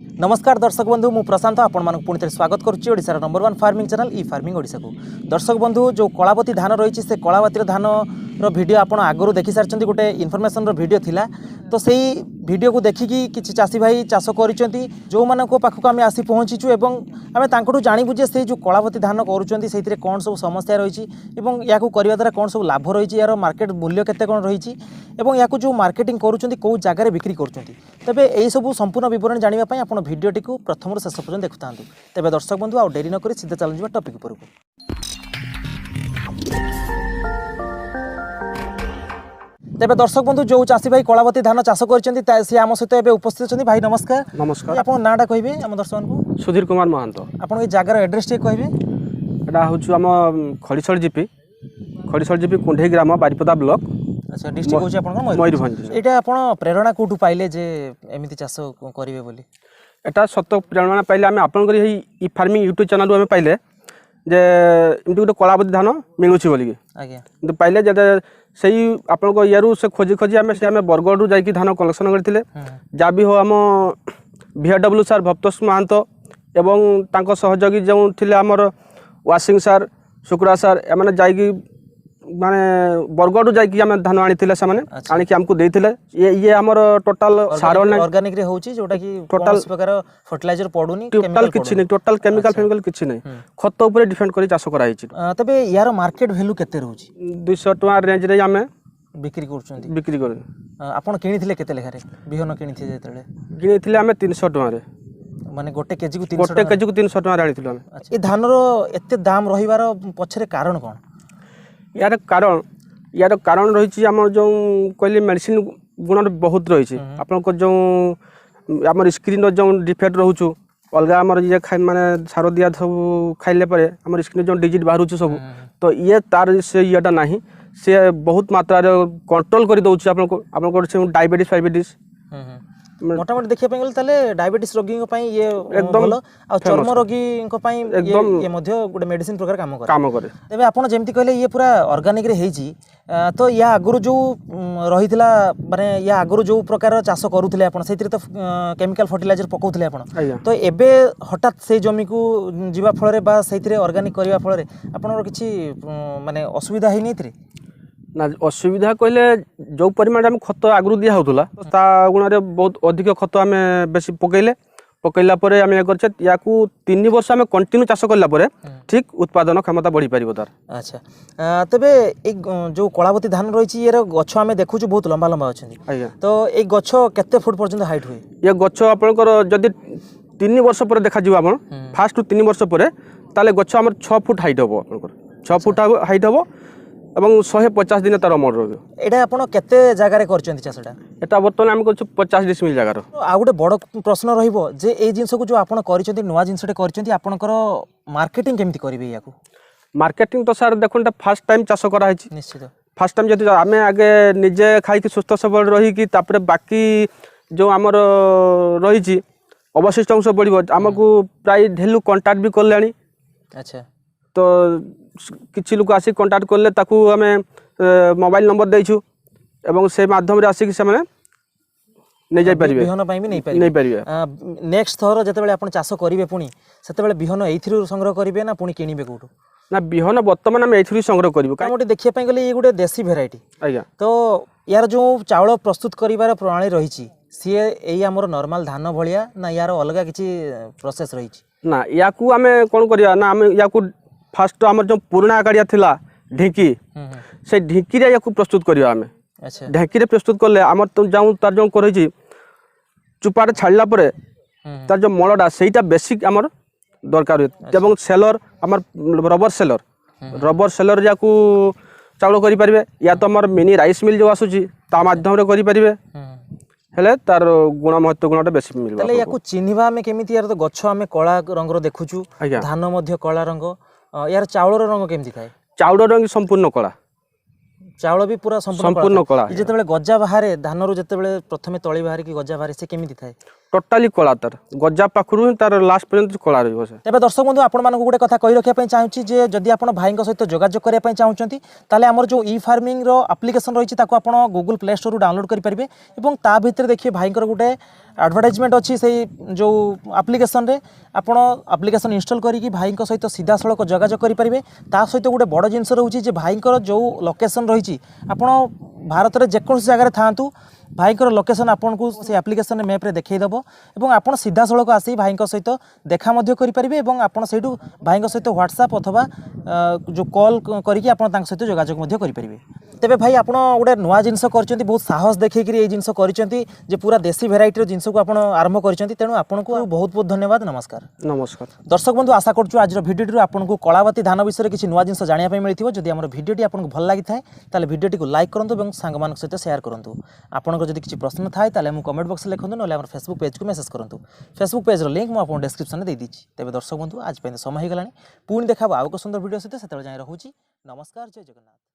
नमस्कार दर्शक बंधु मु प्रशांत आपण मानक पुणी थे स्वागत करुच्ची ओडिशार नंबर 1 फार्मिंग चैनल ई फार्मिंग ओडिशा को। दर्शक बंधु जो कलावती धान रही से कलावती धान वीडियो आपण आगु देखि सारी गोटे इनफर्मेशन वीडियो थिला तो सही वीडियो को देखिकी किसी चाषी भाई चाष कर जो मान पाखक आम आसी पहुँचीचु एवं आम तांकठू जानबू जे से जो कलावती धान कर कौन सब समस्या रही या द्वारा कौन सब लाभ रही यार मार्केट मूल्य केते कौन रही या जो मार्केटिंग करुँच कौ जगार बिक्री करुँच तेबे यही सब संपूर्ण विवरण जानापी आप भिडियोटी को प्रथम शेष पर्यटन देखु था। तेबे दर्शक बंधु आ डेरी नक सीधा चलू टॉपिक पर। तेबे दर्शक बंधु जो चाषी भाई कलावती धान चाष कर सी आम सहित उपस्थित अच्छा भाई नमस्कार। नमस्कार आप नाटा कहे आम दर्शक को सुधीर कुमार महांत आप जगार एड्रेस टे कहे एटा हूँ आम खड़ीशल जीपी कुंडे ग्राम बारिपदा ब्लॉक। अच्छा डिस्ट्रिक्ट होची आपन मयूरभंज। एटा आपन प्रेरणा कोठू पाइले जे एमिति चाष करिवे बोली एटा सत्य प्रेरणा पाइले आम आपन ई फार्मिंग यूट्यूब चैनल आम पाइले जे एमती गोटे कलावती धान मिलूची बोलिकी आज्ञा पाइले जे से आपन यारू से खोजी खोजी आम से आम बरगढ़ जाकि धान कलेक्शन करते जहाँ भी हो आम VW सार भक्तोष महांत एवं तांको सहयोगी जो थिले आमर वाशिंग सार शुक्रा सार एमाने जाइकी माने बरगढ़ जाइकी आम धान आनी से आनिकी आमको देइथिले ये हमर टोटल सार ऑर्गेनिक रे होची जोटा कि टोटल प्रकार फर्टिलाइजर पडुनी टोटल किछि नै टोटल केमिकल किछि नै खत ऊपर डिपेंड करी चाष करा हिची। तबे यार मार्केट वैल्यू केते रहउची 200 टका रेंज रे आमे बिक्री करछंती बिक्री कर आपण किनिथिले केते लेखा रे बिहन किनिथि जेतले किनिथिले आमे 300 टका रे माने गोटे केजी को 300 टका रे आनिथिलो आमे। अच्छा ए धान रो एते दाम रहिवार पछरे कारण कोन यार कारण रही आम जो कहली मेडिसिन गुण बहुत रही आपन जो आम स्क्रीन जो डिफेक्ट रोचु अलग आम ये माने सार दिया सब खाइले पर आम स्क्रीन जो डिजीज बाहर सब तो ये तार से येटा ना सी बहुत मात्रा कंट्रोल कर दौर आपन डायबिटीज फाइबिटीज मोटामोटी देखिए गले ताले डायबिटीज रोगी ये एकदम आ चर्म रोगी एकदम ये मध्य गोटे मेडिसिन प्रकार काम करे तबे आपण जेमति कहले ये पूरा ऑर्गेनिक रे हेजी तो या आगुरु जो रहितला माने या आगुरु जो प्रकार चाष करूथिले आपण सेतिर तो केमिकल फर्टिलाइजर पकाउथिले आपण तो एबे हठात से जमी को जीवा फल रे बा सेतिर ऑर्गेनिक करिवा फल रे आपनर किछि माने असुविधा हेइ नैतरे ना असुविधा कहले जो परिमाण आम खत आगु दिया होता ता गुण बहुत अधिक खत आम बेसी पकईला आम ये या 3 वर्ष आम कंटिन्यू चाष कला ठीक उत्पादन क्षमता बढ़ी पार तार। अच्छा तेबे एक जो कलावती धान रही ये गछ आम देखु बहुत लंबा लंबा अच्छा तो ये गछ केते फुट पर्यंत हाइट हुए ये गछ आपंकर जदि 3 वर्ष पर देखा आप फास्ट 3 वर्ष पर ताले गछ आम 6 फुट हाइट हम आप 6 फुट हाइट हम एवं 150 दिन तार अमर रहा आपन केते जगार करचंती चाषटा एटा बर्तमान आम कर 50 डिसमिल जगार। आ गोटे बड़ प्रश्न रहिबो जे ए जिंस को जो आपन करचंती नुवा जिंसटे करचंती आपनकर मार्केटिंग केमति करिवे याकू मार्केटिंग तो सर देखो फास्ट टाइम चाष करा है निश्चित फास्ट टाइम जब आम आगे निजे खाई सुस्थ सबल रही बाकी जो आमर रही अवशिष्ट अंश बढ़ आमको प्राय ढेलु कंटाक्ट भी कले। अच्छा तो किसी लोग आसिक कंटाक्ट कले ताकू आम मोबाइल नंबर देइछु एवं से माध्यम रे आसिक से माने नै जाय परिबे बिहन पई भी नै परिबे नेक्स्ट थर जते बेले आपण चाष करिवे पुनी सेते बेले बिहन एथिरु संग्रह करिवे ना पुनी किनिबे कोठु ना बिहन वर्तमान आम एथिरु संग्रह करिवो का मोटे देखिए पई गले ये गुटे देसी वेराइटी आज्ञा तो यार जो चावल प्रस्तुत करिवार प्रणाली रही सी एई हमर नॉर्मल धान भलिया ना यार अलग किछि प्रोसेस रही ना याकू आम कोन करिया ना आम याकू फास्ट आम जो पुराना गाड़िया थिला ढेंकी से ढेंकी रे याकू प्रस्तुत करिया आम। अच्छा ढेंकी रे प्रस्तुत करले आम तो जाऊ तार जो करही चुपाटे छाड़ला परे तार जो मलडा सेटा बेसिक आमर दरकार एवं सेलर आमर रबर सेलर याकू चावल करि परिबे या तो आमर मिनी राइस मिल जो आसुची ता माध्यम रे करि परिबे हेले तार गुण महत्व गुणटा बेसी मिलबा तले याकू चिन्हिबा हमें केमिति यार तो गच्छ हमें कला रंग रो देखुछु धान मध्य कला रंग यार चावल रंग केमती थाए चावल रंग संपूर्ण कला चावल भी पूरा संपूर्ण कला जेतेबेले गजा बाहरे धान रो जेतेबेले प्रथमे तळी बाहर की गजा बाहर से केमिति थाए टोटाली कला तार गजा पाखरु ही तार लास्ट पर्यंत कला रहिबो से। तेबे दर्शक बंधु आपण मानक गोटे कथा कहि रखिया चाहूँगी जे जदि आपण भाई सहित जोगाजोग करने चाहूँगी ताले आमर जो ई फार्मिंग रो एप्लिकेशन रही आपण गूगल प्ले स्टोर डाउनलोड करेंगे और ता भितर देखिए भाई गोटे एडवर्टाइजमेंट अच्छी से जो एप्लिकेशन रे आपण एप्लिकेशन इंस्टॉल करी भाई सहित सीधा सड़क जोगाजोग करेंगे। ता सहित गोटे बड़ जिनस रोचे जे भाई जो लोकेशन रही आपण भारत में जेकोसी जगह था भाई लोकेशन आपन को से एप्लिकेशन मैप रे देखैदेव और आपन सीधा सड़क आसी भाई सहित देखा करेंगे और आपन से भाई सहित व्हाट्सएप अथवा जो कॉल करके आपन सहित जोगाजोग करेंगे। तेबे भाई आपन गोटे नुआ जिनस कर बहुत साहस देखिक ये जिनस कर पूरा देसी भेराइटर जिनस को आपन आरंभ कर तेणु आपन को बहुत बहुत धन्यवाद। नमस्कार। नमस्कार दर्शक बंधु आशा करूँ आज भिडियो आपको कलावती धान विषय किसी नुआ जिनस जानापी मिली जदि आम भिडियोटी आपको भल लगी था भिडियोटी को लाइक करूँ और सांग सहित शेयर करूँ। आपंकर जब किसी प्रश्न थाए कमेंट बॉक्स में लिखूँ ना फेसबुक पेज को मेसेज करूँ। फेसबुक पेज लिंक मुझे डिस्क्रिप्शन में देदी। तेज दर्शक बंधु आज समय हो गला पुणी देखा आउ एक सुंदर भिडियो सहित से जाए रोचे। नमस्कार। जय जगन्नाथ।